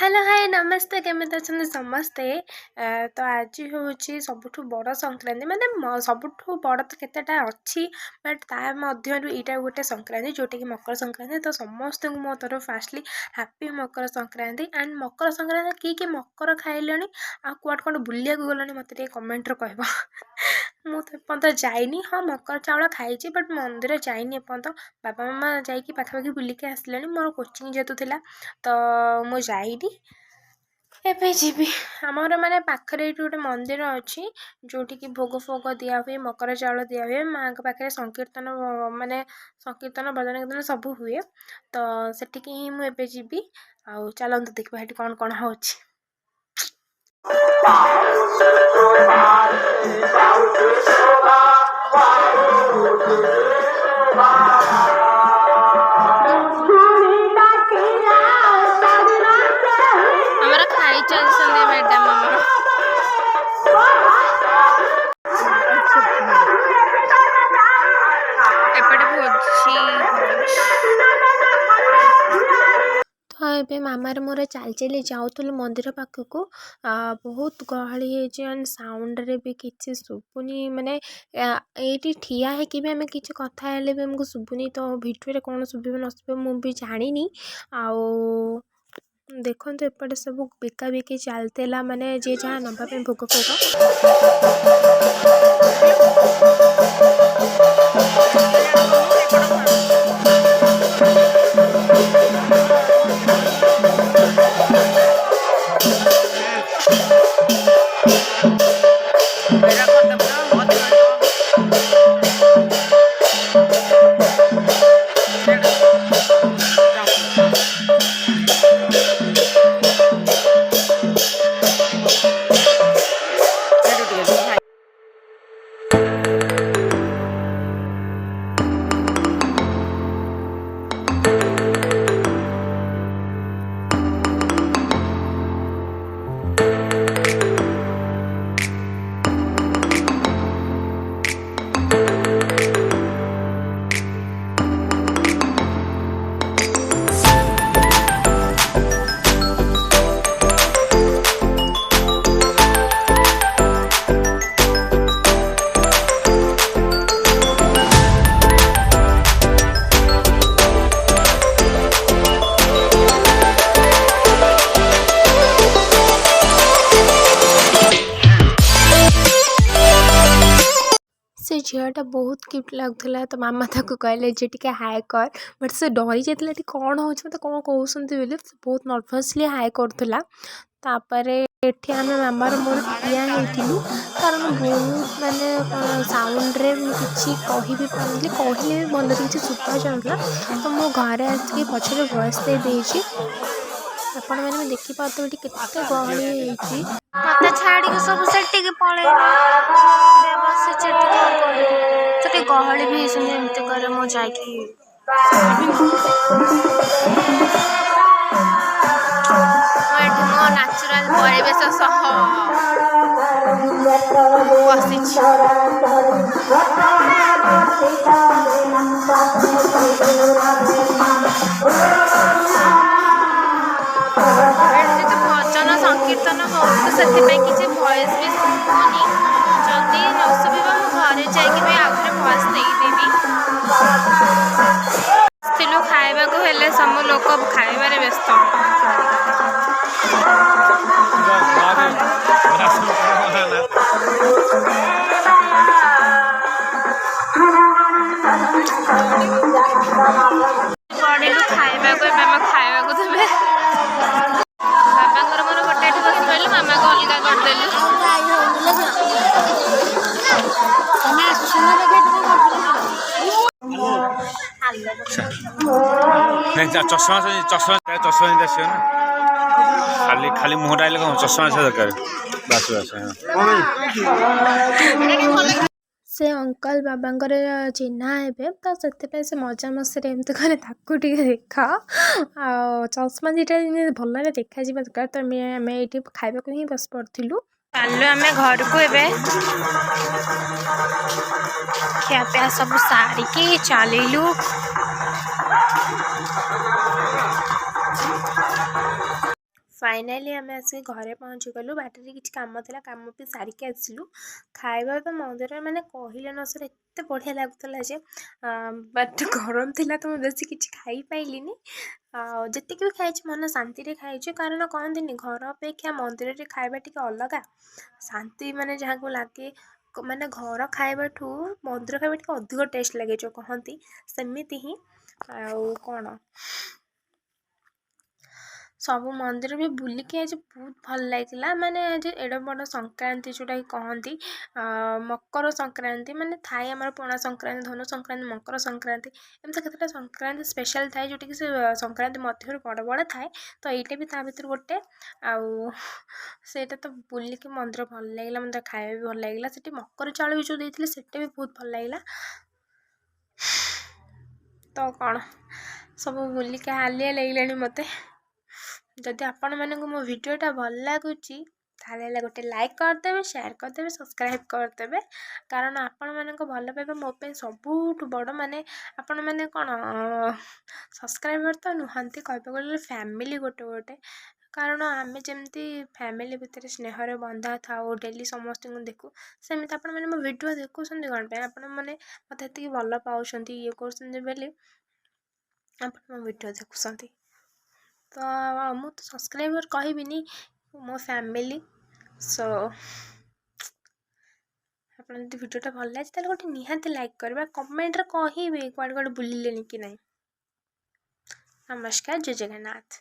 Hello hi नमस्ते केमिति अछन्ति समस्ते तो आज हूँ सबुठु बड़ संक्रांति माने सबुठु बड़ तो केतेटा अच्छी बट ता मध्यरु एटा गोटे संक्रांति जोटा कि मकर संक्रांति तो समस्त को मो तरफ firstly happy Makar Sankranti and Makar Sankranti कि मकर खाइलणी आ कुआड कोड बुलिया को गलणी मते टे कमेंट रो कहबो मु तो एपर्यंत जाइनी हाँ मकर चाउल खाई बट मंदिर जाइनी एपर्यंत बाबा मामा जाइकी पाखापाखि बुलिक आसले मोर कोचिंग जेतु थिला तो मु जाइनी एबे जीवी आमर माने पाखरे ये गोटे मंदिर अच्छी जोटि की भोग फोग दिया हुए मकर चाउल दिया हुए माँ के पाखे संकीर्तन माने संकीर्तन भजन कीर्तन सब हुए तो सेठिकी ही मुझे जीवी आउ चलतु देखा ये कौन कौन हो खाई चलते मैडम एपटे भोजी तो ये मामार मोर चल चली जाऊलु मंदिर पाखक बहुत गहली एंड साउंड रे भी किसी शुभुनी माने ये ठिया है कि आम कि कथा भी आमको शुभुनी तो भिडियो कौन शुभ न शुभ मुझे जानी आउ देखो एपटे सब बिका बिकी चलता माने जे जहाँ नवाप भोग से झीटा बहुत क्यूट लगुला तो मामा ताको कहले जे टिके हाय कर बट से डरी जाता कौन हो मत कौन कहते बोले बहुत नर्भसली हाय करूला तापर एठी आम मामार मोर ठिया होइथिलु कारण बहुत माने साउंड रे किछि कहि भी पारली कहले भी भल किछि सुता जाउला तो मो घरे आसी पछरे वॉइस दे देछि आपण मैंने देखि पाते केते गहली होइछि मते छाड़ी के सब सेठी के पळे बस सेठी गहली भी एमती करे मो जाकी मो नेचुरल परिवेश सह भजन संकीर्तन हो से किसी भॉइस भी शुभुनी जदि न शुभा घरे जाकि आउे भॉइस देदेवी खाइबा को हेले सब लोक खाइबार व्यस्त पड़ू खाइबा को खाइबा को देवे बाबा मोर गोटे बस रही मामा को अलग करदेलु चषमा चषमा चषमा आस खाली खाली मुहटा आइले कौन चषमा आसा दरकार बस बस से अंकल बाबांकर चिन्हा हे तो से मजा मस्ती एमती कले ताकू देखा आ चश्मा दीटा भल देखा दरकार तो आम ये खाइबा को ही बस पड़ू चलो आम घर को एवं खियापिया सब सारिकी चलू फाइनाली आम आसिक घरे पहुँचीगलु बाटर किसी कम था कम भी सारिक आसलु खाଇବା तो मंदिर मैंने कहले न सर एत बढ़िया लगुला जे बट गरम थिला तो मुझे बेसी किसी खाई पाइलिनी जी भी खाई मन शांति रे खाई कारण कहती घर अपेक्षा मंदिर रे खाଇବା टी अलग शांति माने जहाँ को लगे माने घर खाଇବା ठू मंदिर खाଇବା टी अधिक टेस्ट लगे जो कहती सेमिति ही आउ कौन सब मंदिर भी बुलिकी आज बहुत भल लगा माने आज एड बड़ संक्रांति जोटा कि कहती मकर संक्रांति माने थाए आम पणा संक्रांति धनु संक्रांति मकर संक्रांति एमती केतटा संक्रांति स्पेशल थाए जोटा कि से संक्रांति मध्य बड़ बड़ थाए तो यहीटा भी ता भर गोटे आउ सेटा तो बुलिकी मंदिर भल लगा मतलब खाଇବା भी भल लगा से मकर चाउल भी जो देते सेटा भी बहुत भल लगा तो कौन सब बुलिकी हालिया लगे मत जदि आपण मानक मो वीडियोटा भल लगुच ताले गोटे लाइक करदेवे शेयर करदेवे सब्सक्राइब करदेवे कारण आपण मानक भल पाइबा मो पे सबुठ बड़ माने आपण माने कौन सब्सक्राइबर तो नुहंती कहबे गले फैमिली गोटे गोटे कारण आम जमती फैमिली भितर स्नेहर बंधा था डेली समस्त देखू सेमती आपण मैंने मो वीडियो देखुं कौन पे आपण मैंने मत भल पाँच ये कर आप वीडियो देखुं तो मुझे सब्सक्राइबर कहबिनी मो फैमिली सो आप वीडियोटा भल लगे गोटे निहाती लाइक करवा कमेंट रे कहबे कुआडे कुआडे बुलिले कि नहीं। नमस्कार जय जगन्नाथ।